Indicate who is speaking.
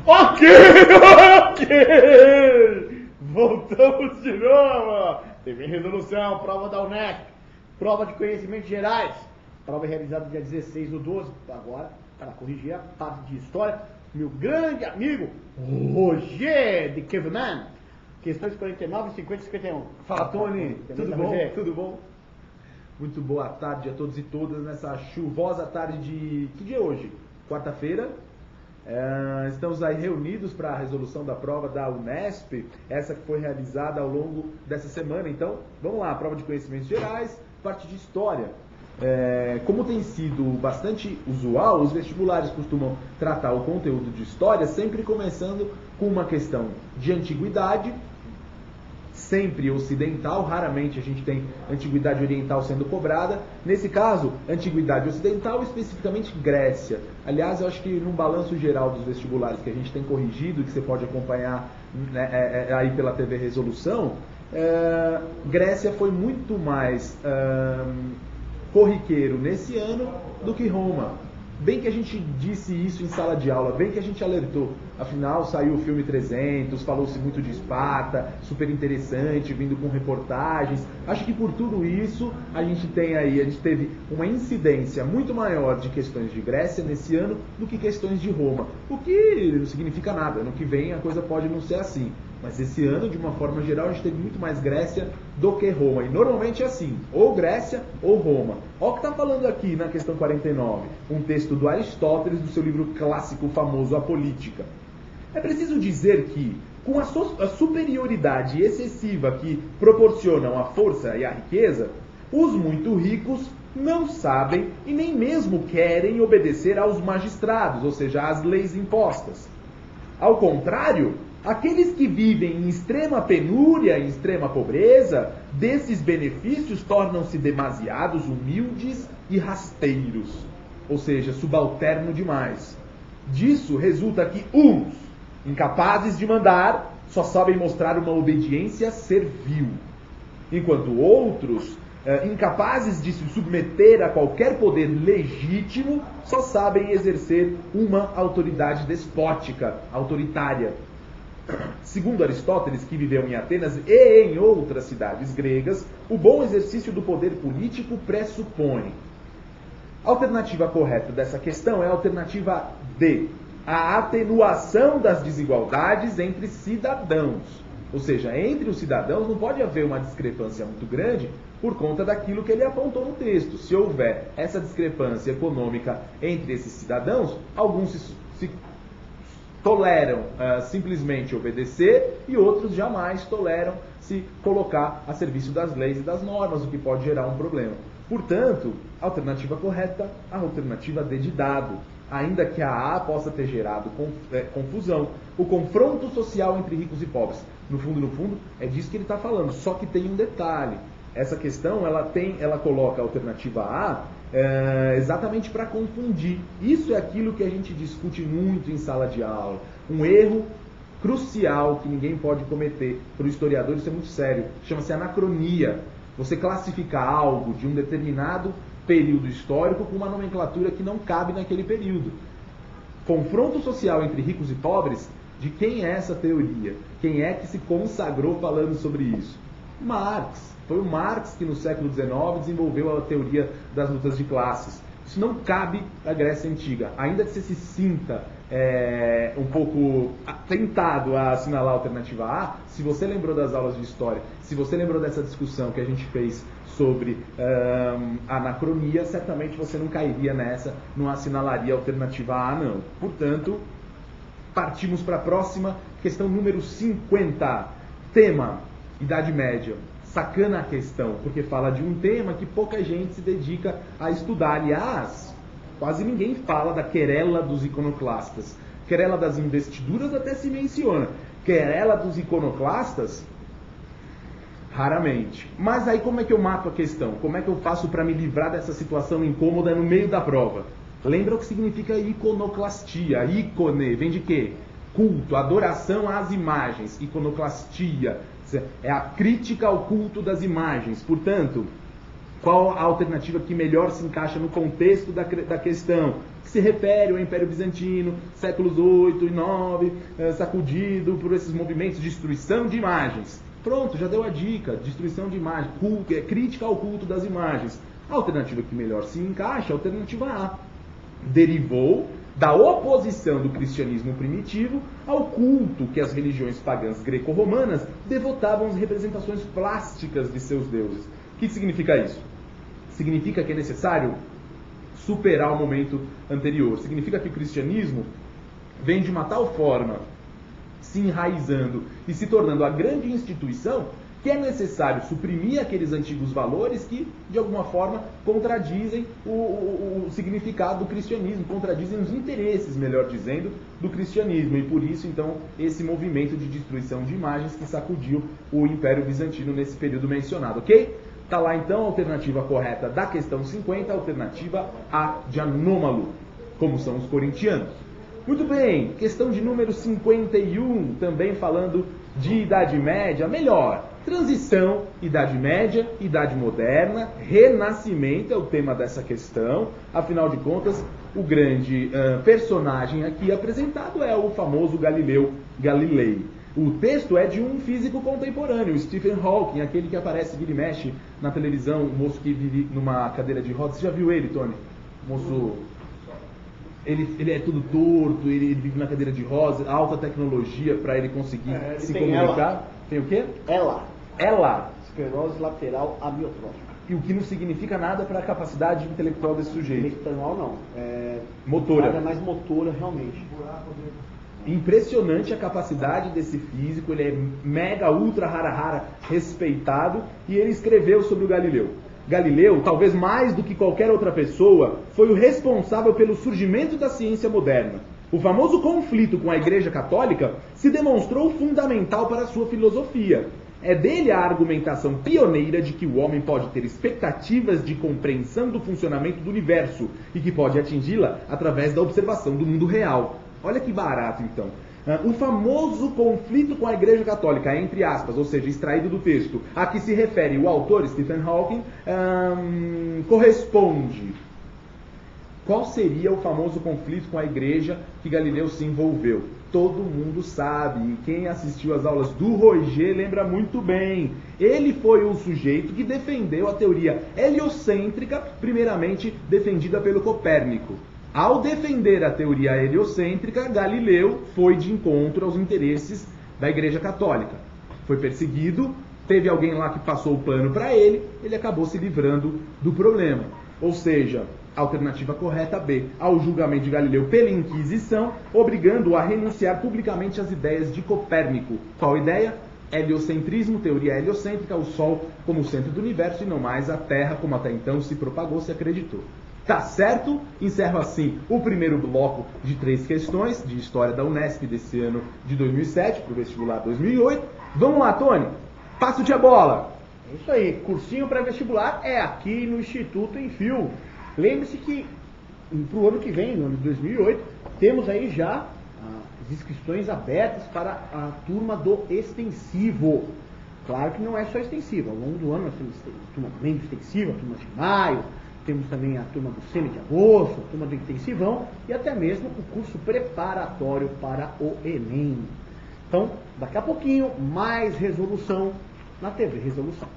Speaker 1: Ok! Voltamos de novo! Teve resolução, prova da Unesp, prova de conhecimentos gerais. Prova realizada dia 16/12, agora, para corrigir a parte de história, meu grande amigo Roger de Caveman. Questões 49, 50 e 51.
Speaker 2: Fala, Tony. Tudo bom?
Speaker 1: Roger?
Speaker 2: Tudo bom? Muito boa tarde a todos e todas nessa chuvosa tarde de... Que dia é hoje? Quarta-feira. Estamos aí reunidos para a resolução da prova da Unesp, essa que foi realizada ao longo dessa semana. Então, vamos lá, prova de conhecimentos gerais, parte de história. Como tem sido bastante usual, os vestibulares costumam tratar o conteúdo de história sempre começando com uma questão de antiguidade, sempre ocidental, raramente a gente tem antiguidade oriental sendo cobrada. Nesse caso, antiguidade ocidental, especificamente Grécia. Aliás, eu acho que num balanço geral dos vestibulares que a gente tem corrigido, que você pode acompanhar aí pela TV Resolução, Grécia foi muito mais corriqueiro nesse ano do que Roma. Bem que a gente disse isso em sala de aula, bem que a gente alertou. Afinal, saiu o filme 300, falou-se muito de Esparta, super interessante, vindo com reportagens. Acho que por tudo isso, a gente teve uma incidência muito maior de questões de Grécia nesse ano do que questões de Roma. O que não significa nada, no que vem a coisa pode não ser assim. Mas esse ano, de uma forma geral, a gente teve muito mais Grécia do que Roma. E normalmente é assim, ou Grécia ou Roma. Olha o que está falando aqui na questão 49, um texto do Aristóteles, do seu livro clássico famoso, A Política. É preciso dizer que, com a superioridade excessiva que proporcionam a força e a riqueza, os muito ricos não sabem e nem mesmo querem obedecer aos magistrados, ou seja, às leis impostas. Ao contrário, aqueles que vivem em extrema penúria, em extrema pobreza, desses benefícios tornam-se demasiados humildes e rasteiros, ou seja, subalterno demais. Disso resulta que uns, incapazes de mandar, só sabem mostrar uma obediência servil, enquanto outros, incapazes de se submeter a qualquer poder legítimo, só sabem exercer uma autoridade despótica, autoritária. Segundo Aristóteles, que viveu em Atenas e em outras cidades gregas, o bom exercício do poder político pressupõe. A alternativa correta dessa questão é a alternativa D, a atenuação das desigualdades entre cidadãos. Ou seja, entre os cidadãos não pode haver uma discrepância muito grande por conta daquilo que ele apontou no texto. Se houver essa discrepância econômica entre esses cidadãos, alguns se toleram simplesmente obedecer e outros jamais toleram se colocar a serviço das leis e das normas, o que pode gerar um problema. Portanto, a alternativa correta, a alternativa D de dado. Ainda que a A possa ter gerado confusão, o confronto social entre ricos e pobres. No fundo, é disso que ele está falando, só que tem um detalhe. Essa questão, ela coloca a alternativa A exatamente para confundir. Isso é aquilo que a gente discute muito em sala de aula. Um erro crucial que ninguém pode cometer. Para o historiador isso é muito sério. Chama-se anacronia. Você classificar algo de um determinado período histórico com uma nomenclatura que não cabe naquele período. Confronto social entre ricos e pobres, de quem é essa teoria? Quem é que se consagrou falando sobre isso? Marx. Foi o Marx que no século XIX desenvolveu a teoria das lutas de classes. Isso não cabe à Grécia Antiga. Ainda que você se sinta um pouco tentado a assinalar a alternativa A, se você lembrou das aulas de história, se você lembrou dessa discussão que a gente fez sobre anacronia, certamente você não cairia nessa, não assinalaria a alternativa A, não. Portanto, partimos para a próxima, questão número 50. Tema, Idade Média. Sacana a questão, porque fala de um tema que pouca gente se dedica a estudar. Aliás, quase ninguém fala da querela dos iconoclastas. Querela das investiduras até se menciona. Querela dos iconoclastas, raramente. Mas aí como é que eu mato a questão? Como é que eu faço para me livrar dessa situação incômoda no meio da prova? Lembra o que significa iconoclastia? Ícone, vem de quê? Culto, adoração às imagens. Iconoclastia é a crítica ao culto das imagens. Portanto, qual a alternativa que melhor se encaixa no contexto da questão? que se refere ao Império Bizantino, séculos 8 e 9, sacudido por esses movimentos de destruição de imagens. Pronto, já deu a dica, destruição de imagens, crítica ao culto das imagens. A alternativa que melhor se encaixa é a alternativa A. Derivou da oposição do cristianismo primitivo ao culto que as religiões pagãs greco-romanas devotavam às representações plásticas de seus deuses. O que significa isso? Significa que é necessário superar o momento anterior. Significa que o cristianismo vem de uma tal forma se enraizando e se tornando a grande instituição que é necessário suprimir aqueles antigos valores que, de alguma forma, contradizem o significado do cristianismo, contradizem os interesses, melhor dizendo, do cristianismo. E por isso, então, esse movimento de destruição de imagens que sacudiu o Império Bizantino nesse período mencionado, ok? Está lá, então, a alternativa correta da questão 50, a alternativa A de anômalo, como são os corintianos. Muito bem, questão de número 51, também falando de Idade Média, melhor, transição, Idade Média, Idade Moderna, Renascimento é o tema dessa questão. Afinal de contas, o grande personagem aqui apresentado é o famoso Galileu Galilei. O texto é de um físico contemporâneo, Stephen Hawking, aquele que aparece, vira e mexe na televisão, o moço que vive numa cadeira de rodas. Você já viu ele, Tony? O moço... Ele é tudo torto, ele vive na cadeira de rosa, alta tecnologia para ele conseguir se comunicar.
Speaker 1: Ela.
Speaker 2: Tem o quê?
Speaker 1: Ela. Esclerose lateral amiotrófica.
Speaker 2: E o que não significa nada para a capacidade intelectual desse sujeito.
Speaker 1: Intelectual não.
Speaker 2: Motora.
Speaker 1: Nada mais motora, realmente.
Speaker 2: Impressionante a capacidade desse físico, ele é mega, ultra, rara, respeitado, e ele escreveu sobre o Galileu. Galileu, talvez mais do que qualquer outra pessoa, foi o responsável pelo surgimento da ciência moderna. O famoso conflito com a Igreja Católica se demonstrou fundamental para a sua filosofia. É dele a argumentação pioneira de que o homem pode ter expectativas de compreensão do funcionamento do universo e que pode atingi-la através da observação do mundo real. Olha que barato, então. O famoso conflito com a Igreja Católica, entre aspas, ou seja, extraído do texto, a que se refere o autor, Stephen Hawking, corresponde. Qual seria o famoso conflito com a Igreja que Galileu se envolveu? Todo mundo sabe, e quem assistiu às aulas do Roger lembra muito bem. Ele foi o sujeito que defendeu a teoria heliocêntrica, primeiramente defendida pelo Copérnico. Ao defender a teoria heliocêntrica, Galileu foi de encontro aos interesses da Igreja Católica. Foi perseguido, teve alguém lá que passou o pano para ele, ele acabou se livrando do problema. Ou seja, alternativa correta B, ao julgamento de Galileu pela Inquisição, obrigando-o a renunciar publicamente às ideias de Copérnico. Qual ideia? Heliocentrismo, teoria heliocêntrica, o Sol como centro do universo e não mais a Terra, como até então se propagou, se acreditou. Tá certo? Encerro assim o primeiro bloco de 3 questões de História da Unesp desse ano de 2007 para o vestibular 2008. Vamos lá, Tony. Passo-te a bola.
Speaker 1: É isso aí. Cursinho pré-vestibular é aqui no Instituto Enfio. Lembre-se que para o ano que vem, no ano de 2008, temos aí já as inscrições abertas para a turma do extensivo. Claro que não é só extensivo. Ao longo do ano nós temos a turma também do extensivo, a turma de maio. Temos também a turma do semi de agosto, a turma do intensivão e até mesmo o curso preparatório para o Enem. Então, daqui a pouquinho, mais resolução na TV Resolução.